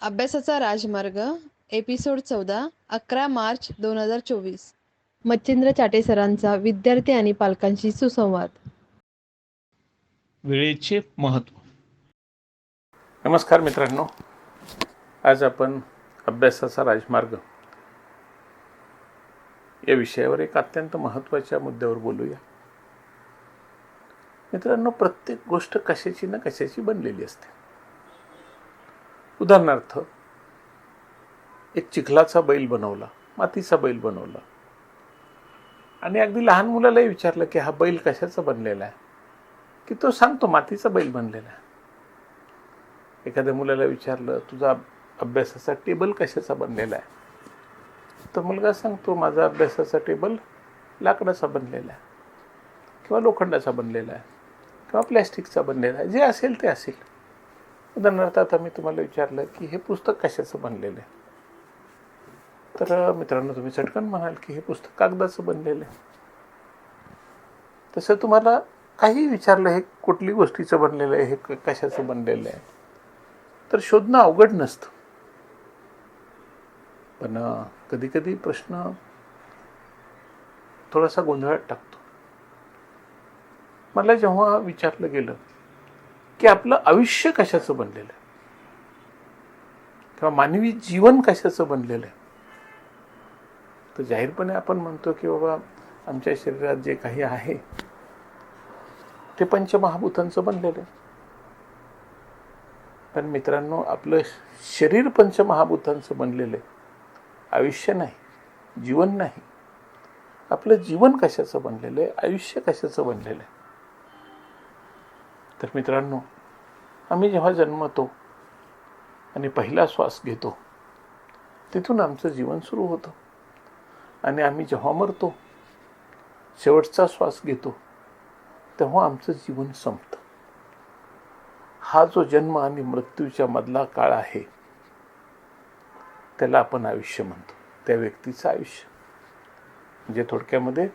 अभ्यासाचा राजमार्ग एपिसोड 14 11 मार्च 2024. मच्छिंद्र चाटे सरांचा विद्यार्थी आणि पालकांशी सुसंवाद. वेळेचे महत्त्व. नमस्कार मित्रांनो, आज आपण अभ्यासाचा राजमार्ग या विषयावर एक अत्यंत महत्त्वाच्या मुद्द्यावर बोलूया. मित्रांनो, प्रत्येक गोष्ट कशाची ना कशाची बनलेली असते. उदाहरणार्थ, एक चिखलाचा बैल बनवला, मातीचा बैल बनवला आणि अगदी लहान मुलालाही विचारलं की हा बैल कशाचा बनलेला आहे, की तो सांगतो मातीचा बैल बनलेला आहे. एखाद्या मुलाला विचारलं तुझा अभ्यासाचा टेबल कशाचा बनलेला आहे, तर मुलगा सांगतो माझा अभ्यासाचा टेबल लाकडाचा बनलेला आहे किंवा लोखंडाचा बनलेला आहे किंवा प्लॅस्टिकचा बनलेला आहे, जे असेल ते असेल. उदाहरणार्थ, आता मी तुम्हाला विचारलं की हे पुस्तक कशाचं बनलेलं आहे, तर मित्रांनो तुम्ही चटकन म्हणाल की हे पुस्तक कागदाचं बनलेलं आहे. तसं तुम्हाला काही विचारलं हे कुठली गोष्टीचं बनलेलं आहे, हे कशाचं बनलेलं आहे, तर शोधणं अवघड नसतं. पण कधी कधी प्रश्न थोडासा गोंधळात टाकतो. मला जेव्हा विचारलं गेलं की आपलं आयुष्य कशाचं बनलेलं आहे किंवा मानवी जीवन कशाचं बनलेलं आहे, तर जाहीरपणे आपण म्हणतो की बाबा आमच्या शरीरात जे काही आहे ते पंचमहाभूतांचं बनलेलं आहे. पण मित्रांनो, आपलं शरीर पंचमहाभूतांचं बनलेलं आहे, आयुष्य नाही, जीवन नाही. आपलं जीवन कशाचं बनलेलं आहे, आयुष्य कशाचं बनलेलं आहे. तर मित्रांनो, आम्ही जेव्हा जन्मतो आणि पहिला श्वास घेतो तिथून आमचं जीवन सुरू होतं आणि आम्ही जेव्हा मरतो, शेवटचा श्वास घेतो, तेव्हा आमचं जीवन संपतं. हा जो जन्म आणि मृत्यूच्या मधला काळ आहे त्याला आपण आयुष्य म्हणतो, त्या व्यक्तीचं आयुष्य. म्हणजे थोडक्यामध्ये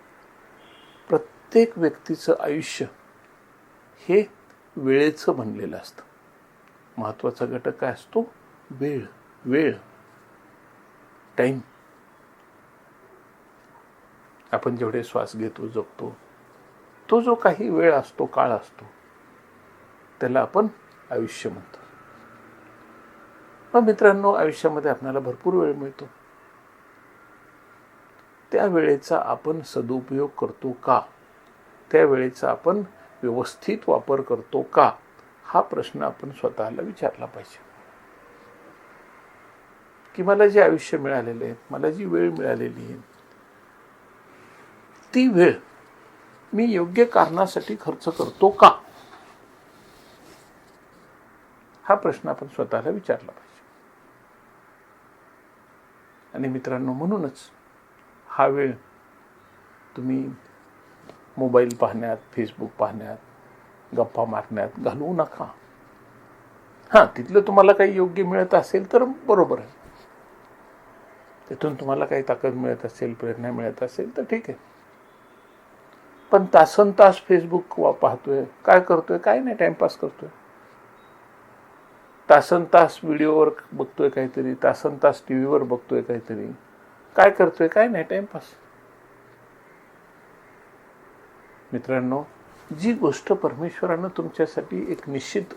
प्रत्येक व्यक्तीचं आयुष्य हे वेळेचं बनलेलं असतं. महत्त्वाचा घटक काय असतो? वेळ, टाईम. आपण जेवढे श्वास घेतो, जगतो, तो जो काही वेळ असतो, काळ असतो, त्याला आपण आयुष्य म्हणतो. मग मित्रांनो, आयुष्यामध्ये आपल्याला भरपूर वेळ मिळतो. त्या वेळेचा आपण सदुपयोग करतो का? त्या वेळेचा आपण व्यवस्थित वापर करतो का? हा प्रश्न आपण स्वतःला विचारला पाहिजे. की मला जे आयुष्य मिळालेलं आहे, मला जी वेळ मिळालेली आहे, ती वेळ मी योग्य कारणासाठी खर्च करतो का? हा प्रश्न आपण स्वतःला विचारला पाहिजे. आणि मित्रांनो, म्हणूनच हा वेळ तुम्ही मोबाईल पाहण्यात, फेसबुक पाहण्यात, गप्पा मारण्यात घालवू नका. हां, तिथलं तुम्हाला काही योग्य मिळत असेल तर बरोबर आहे. तिथून तुम्हाला काही ताकद मिळत असेल, प्रेरणा मिळत असेल तर ठीक आहे. पण तासनतास फेसबुक पाहतोय, काय करतोय? काय नाही, टाइमपास करतोय. तासनतास व्हिडिओवर बघतोय काहीतरी, तासनतास टी व्हीवर बघतोय काहीतरी, काय करतोय? काय नाही, टाइमपास. मित्रांनो, जी गोष्ट परमेश्वरानं तुमच्यासाठी एक निश्चित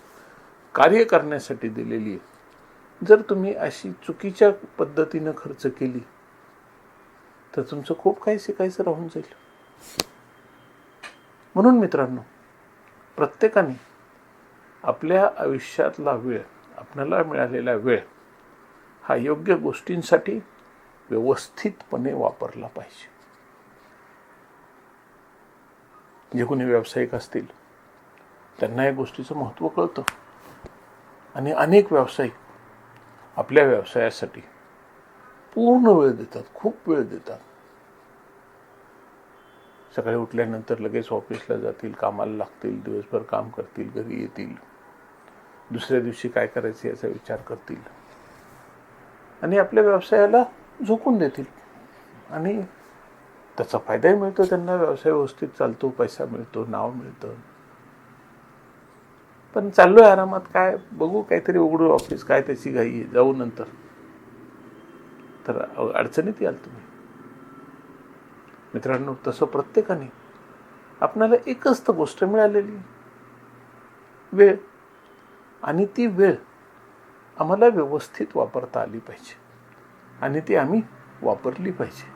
कार्य करण्यासाठी दिलेली आहे, जर तुम्ही अशी चुकीच्या पद्धतीनं खर्च केली तर तुमचं खूप काही शिकायचं राहून जाईल. म्हणून मित्रांनो, प्रत्येकाने आपल्या आयुष्यातला वेळ, आपल्याला मिळालेला वेळ हा योग्य गोष्टींसाठी व्यवस्थितपणे वापरला पाहिजे. जे कोणी व्यावसायिक असतील त्यांना या गोष्टीचं महत्त्व कळतं आणि अनेक व्यावसायिक आपल्या व्यवसायासाठी पूर्ण वेळ देतात, खूप वेळ देतात. सकाळी उठल्यानंतर लगेच ऑफिसला जातील, कामाला लागतील, दिवसभर काम करतील, घरी येतील, दुसऱ्या दिवशी काय करायचं याचा विचार करतील आणि आपल्या व्यवसायाला झोकून देतील आणि त्याचा फायदाही मिळतो त्यांना. व्यवसाय व्यवस्थित चालतो, पैसा मिळतो, नाव मिळतं. पण चाललोय आरामात, काय बघू, काहीतरी उघडू ऑफिस, काय त्याची घाई आहे, जाऊ नंतर. तर अडचणीत याल तुम्ही. मित्रांनो, तसं प्रत्येकाने आपणाला एकच तर गोष्ट मिळालेली, वेळ. आणि ती वेळ आम्हाला व्यवस्थित वापरता आली पाहिजे आणि ती आम्ही वापरली पाहिजे.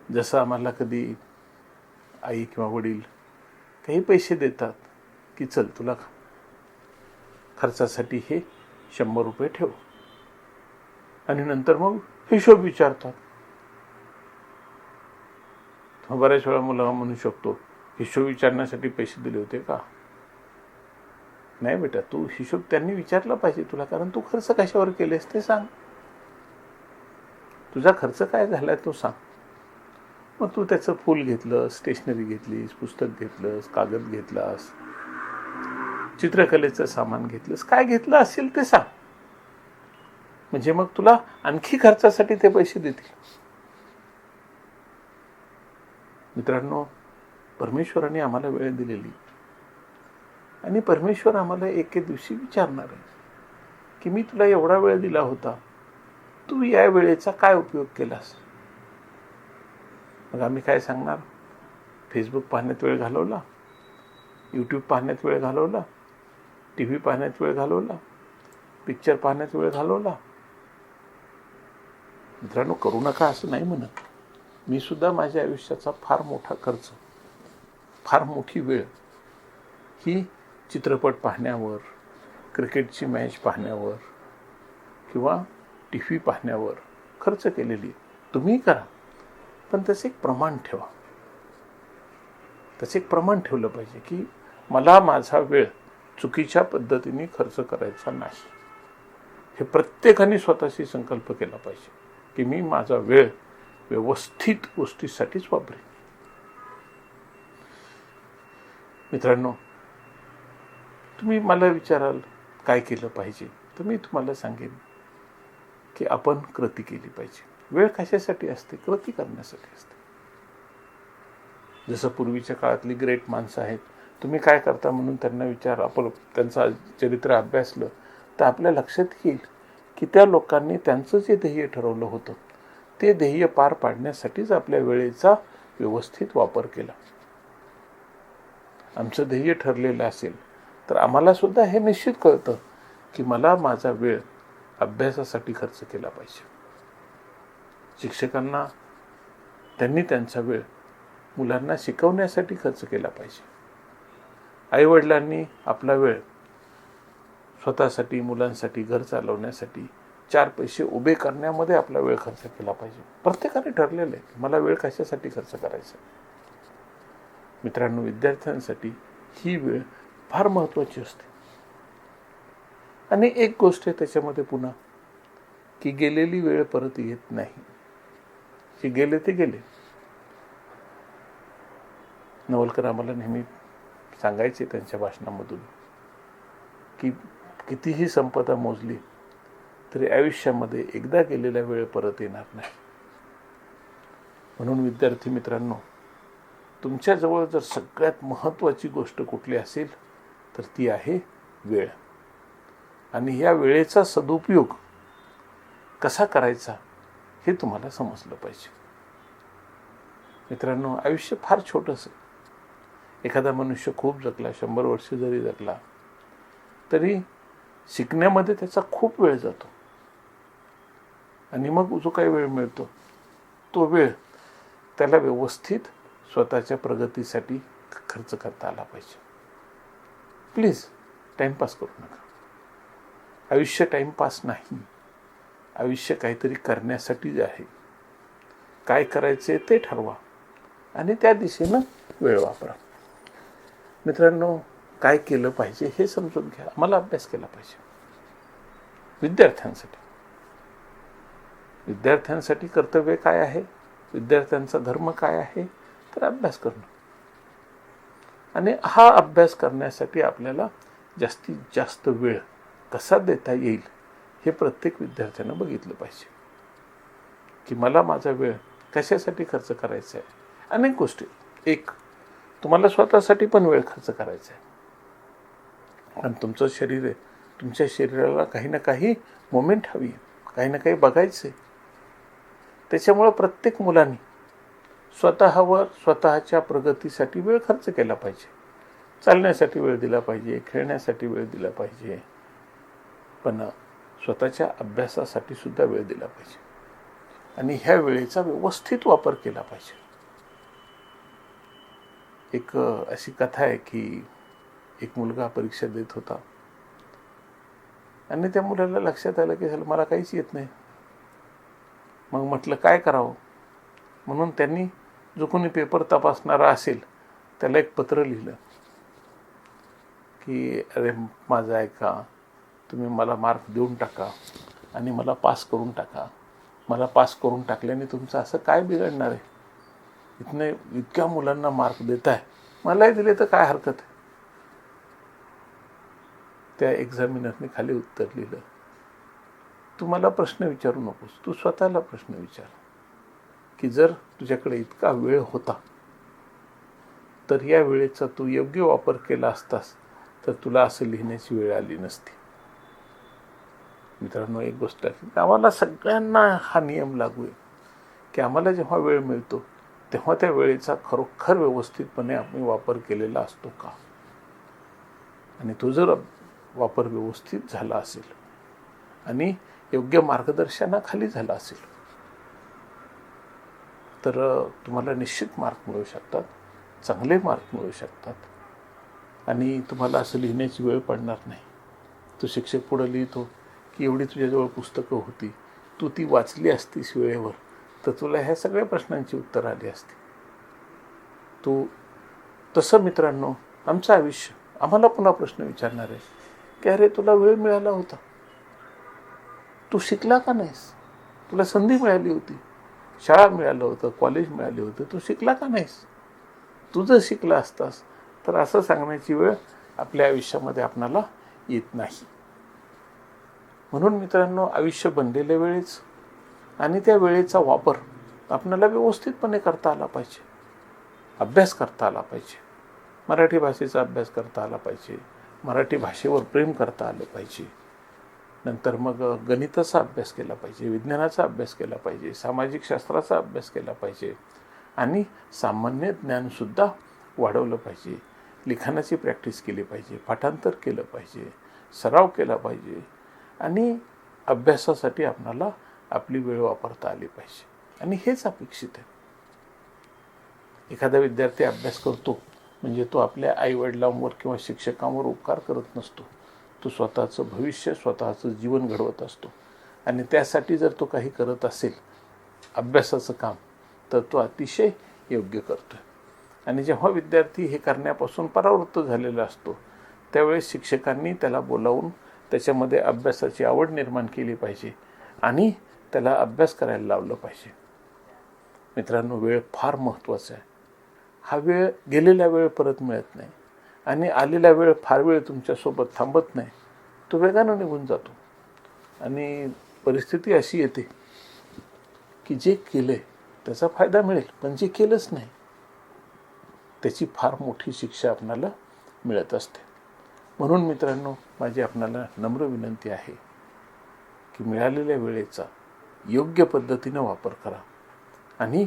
जसं आम्हाला कधी आई किंवा वडील काही पैसे देतात की चल तुला खर्चासाठी हे 100 रुपये ठेव, आणि नंतर मग हिशोब विचारतात. बऱ्याच वेळा मुलगा म्हणू शकतो, हिशोब विचारण्यासाठी पैसे दिले होते का? नाही बेटा, तू हिशोब त्यांनी विचारला पाहिजे तुला, कारण तू खर्च कशावर केलेस ते सांग. तुझा खर्च काय झालाय तो सांग. मग तू त्याचं फूल घेतलं, स्टेशनरी घेतलीस, पुस्तक घेतलंस, कागद घेतलास, चित्रकलेचं सामान घेतलंस, काय घेतलं असेल ते सांग. म्हणजे मग तुला आणखी खर्चासाठी ते पैसे देतील. मित्रांनो, परमेश्वराने आम्हाला वेळ दिलेली, आणि परमेश्वर आम्हाला एके दिवशी विचारणार आहे की मी तुला एवढा वेळ दिला होता, तू या वेळेचा काय उपयोग केलास? मग आम्ही काय सांगणार? फेसबुक पाहण्यात वेळ घालवला, यूट्यूब पाहण्यात वेळ घालवला, टी व्ही पाहण्यात वेळ घालवला, पिक्चर पाहण्यात वेळ घालवला. मित्रांनो, करू नका असं नाही म्हणत. मी सुद्धा माझ्या आयुष्याचा फार मोठा खर्च, फार मोठी वेळ ही चित्रपट पाहण्यावर, क्रिकेटची मॅच पाहण्यावर किंवा टी व्ही पाहण्यावर खर्च केलेली. तुम्ही करा, पण त्याचं एक प्रमाण ठेवा. त्याचं एक प्रमाण ठेवलं पाहिजे की मला माझा वेळ चुकीच्या पद्धतीने खर्च करायचा नाही. हे प्रत्येकाने स्वतःशी संकल्प केला पाहिजे की मी माझा वेळ व्यवस्थित गोष्टीसाठीच वापरेन. मित्रांनो, तुम्ही मला विचाराल काय केलं पाहिजे, तर मी तुम्हाला सांगेन की आपण कृती केली पाहिजे. वेळ कशासाठी असते? कृती करण्यासाठी असते. जसं पूर्वीच्या काळातली ग्रेट माणसं आहेत, तुम्ही काय करता म्हणून त्यांना विचार, आपण त्यांचं चरित्र अभ्यासलं तर आपल्या लक्षात येईल की त्या लोकांनी त्यांचं जे ध्येय ठरवलं होतं ते ध्येय पार पाडण्यासाठीच आपल्या वेळेचा व्यवस्थित वापर केला. आमचं ध्येय ठरलेलं असेल तर आम्हाला सुद्धा हे निश्चित कळतं की मला माझा वेळ अभ्यासासाठी खर्च केला पाहिजे. शिक्षकांना त्यांनी त्यांचा वेळ मुलांना शिकवण्यासाठी खर्च केला पाहिजे. आईवडिलांनी आपला वेळ स्वतःसाठी, मुलांसाठी, घर चालवण्यासाठी, 4 पैसे उभे करण्यामध्ये आपला वेळ खर्च केला पाहिजे. प्रत्येकाने ठरलेलं आहे की मला वेळ कशासाठी खर्च करायचा. मित्रांनो, विद्यार्थ्यांसाठी ही वेळ फार महत्त्वाची असते. आणि एक गोष्ट आहे त्याच्यामध्ये पुन्हा, की गेलेली वेळ परत येत नाही. जे गेले ते गेले. नवलकर आम्हाला नेहमी सांगायचे त्यांच्या भाषणामधून की कितीही संपदा मोजली तरी आयुष्यामध्ये एकदा गेलेला वेळ परत येणार नाही. म्हणून विद्यार्थी मित्रांनो, तुमच्याजवळ जर सगळ्यात महत्त्वाची गोष्ट कुठली असेल तर ती आहे वेळ. आणि या वेळेचा सदुपयोग कसा करायचा हे तुम्हाला समजलं पाहिजे. मित्रांनो, आयुष्य फार छोटंसं आहे. एखादा मनुष्य खूप जगला, 100 वर्ष जरी जगला तरी शिकण्यामध्ये त्याचा खूप वेळ जातो. आणि मग जो काही वेळ मिळतो तो वेळ त्याला व्यवस्थित स्वतःच्या प्रगतीसाठी खर्च करता आला पाहिजे. प्लीज टाईमपास करू नका. आयुष्य टाईमपास नाही. आयुष्य काहीतरी करण्यासाठी आहे. काय करायचे ते ठरवा आणि त्या दिशेनं वेळ वापरा. मित्रांनो, काय केलं पाहिजे हे समजून घ्या. आम्हाला अभ्यास केला पाहिजे. विद्यार्थ्यांसाठी कर्तव्य काय आहे, विद्यार्थ्यांचा धर्म काय आहे, तर अभ्यास करणं. आणि हा अभ्यास करण्यासाठी आपल्याला जास्तीत जास्त वेळ कसा देता येईल हे प्रत्येक विद्यार्थ्यानं बघितलं पाहिजे की मला माझा वेळ कशासाठी खर्च करायचा आहे. अनेक गोष्टी. एक, तुम्हाला स्वतःसाठी पण वेळ खर्च करायचा आहे. आणि तुमचं शरीर आहे, तुमच्या शरीराला काही ना काही मोमेंट हवी आहे, काही ना काही बघायचं आहे. त्याच्यामुळं प्रत्येक मुलांनी स्वतःवर स्वतःच्या प्रगतीसाठी वेळ खर्च केला पाहिजे. चालण्यासाठी वेळ दिला पाहिजे, खेळण्यासाठी वेळ दिला पाहिजे, पण स्वतःच्या अभ्यासासाठी सुद्धा वेळ दिला पाहिजे. आणि ह्या वेळेचा व्यवस्थित वापर केला पाहिजे. एक अशी कथा आहे की एक मुलगा परीक्षा देत होता आणि त्या मुलाला लक्षात आलं की मला काहीच येत नाही. मग म्हटलं काय करावं, म्हणून त्यांनी जो कोणी पेपर तपासणारा असेल त्याला एक पत्र लिहिलं की अरे माझं ऐका, तुम्ही मला मार्क देऊन टाका आणि मला पास करून टाका. मला पास करून टाकल्याने तुमचं असं काय बिघडणार आहे? इतक्या मुलांना मार्क देत आहे, मलाही दिले तर काय हरकत आहे? त्या एक्झामिनरने खाली उत्तर लिहिलं, तू मला प्रश्न विचारू नकोस, तू स्वतःला प्रश्न विचार की जर तुझ्याकडे इतका वेळ होता तर या वेळेचा तू योग्य वापर केला असतास तर तुला असं लिहिण्याची वेळ आली नसती. मित्रांनो, एक गोष्ट आहे, आम्हाला सगळ्यांना हा नियम लागू आहे की आम्हाला जेव्हा वेळ मिळतो तेव्हा त्या वेळेचा खरोखर व्यवस्थितपणे आम्ही वापर केलेला असतो का? आणि तो जर वापर व्यवस्थित झाला असेल आणि योग्य मार्गदर्शनाखाली झाला असेल तर तुम्हाला निश्चित मार्क मिळू शकतात, चांगले मार्क मिळू शकतात आणि तुम्हाला असं लिहिण्याची वेळ पडणार नाही. तो शिक्षक पुढे लिहितो की एवढी तुझ्याजवळ पुस्तकं होती, तू ती वाचली असतीस वेळेवर तर तुला ह्या सगळ्या प्रश्नांची उत्तर आली असती. तसं मित्रांनो, आमचं आयुष्य आम्हाला पुन्हा प्रश्न विचारणार आहे की अरे तुला वेळ मिळाला होता, तू शिकला का नाहीस? तुला संधी मिळाली होती, शाळा मिळालं होतं, कॉलेज मिळाले होतं, तू शिकला का नाहीस? तू जर शिकला असतास तर असं सांगण्याची वेळ आपल्या आयुष्यामध्ये आपणाला येत नाही. म्हणून मित्रांनो, आयुष्य बनलेल्या वेळेच आणि त्या वेळेचा वापर आपल्याला व्यवस्थितपणे करता आला पाहिजे. अभ्यास करता आला पाहिजे, मराठी भाषेचा अभ्यास करता आला पाहिजे, मराठी भाषेवर प्रेम करता आलं पाहिजे. नंतर मग गणिताचा अभ्यास केला पाहिजे, विज्ञानाचा अभ्यास केला पाहिजे, सामाजिक शास्त्राचा अभ्यास केला पाहिजे आणि सामान्य ज्ञानसुद्धा वाढवलं पाहिजे. लिखाणाची प्रॅक्टिस केली पाहिजे, पाठांतर केलं पाहिजे, सराव केला पाहिजे आणि अभ्यासासाठी आपणाला आपली वेळ वापरता आली पाहिजे. आणि हेच अपेक्षित आहे. एखादा विद्यार्थी अभ्यास करतो म्हणजे तो आपल्या आईवडिलांवर किंवा शिक्षकांवर उपकार करत नसतो. तो स्वतःचं भविष्य, स्वतःचं जीवन घडवत असतो आणि त्यासाठी जर तो काही करत असेल अभ्यासाचं काम तर तो अतिशय योग्य करतो. आणि जेव्हा विद्यार्थी हे करण्यापासून परावृत्त झालेला असतो त्यावेळेस शिक्षकांनी त्याला बोलावून त्याच्यामध्ये अभ्यासाची आवड निर्माण केली पाहिजे आणि त्याला अभ्यास करायला लावलं पाहिजे. मित्रांनो, वेळ फार महत्त्वाचा आहे. हा वेळ, गेलेला वेळ परत मिळत नाही आणि आलेला वेळ फार वेळ तुमच्यासोबत थांबत नाही, तो वेगानं निघून जातो. आणि परिस्थिती अशी येते की जे केलं आहे त्याचा फायदा मिळेल, पण जे केलंच नाही त्याची फार मोठी शिक्षा आपणाला मिळत असते. म्हणून मित्रांनो, माझी आपणाला नम्र विनंती आहे की मिळालेल्या वेळेचा योग्य पद्धतीनं वापर करा आणि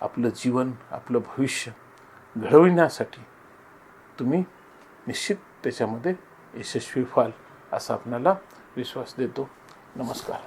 आपलं जीवन, आपलं भविष्य घडविण्यासाठी तुम्ही निश्चित त्याच्यामध्ये यशस्वी व्हाल असा आपणाला विश्वास देतो. नमस्कार.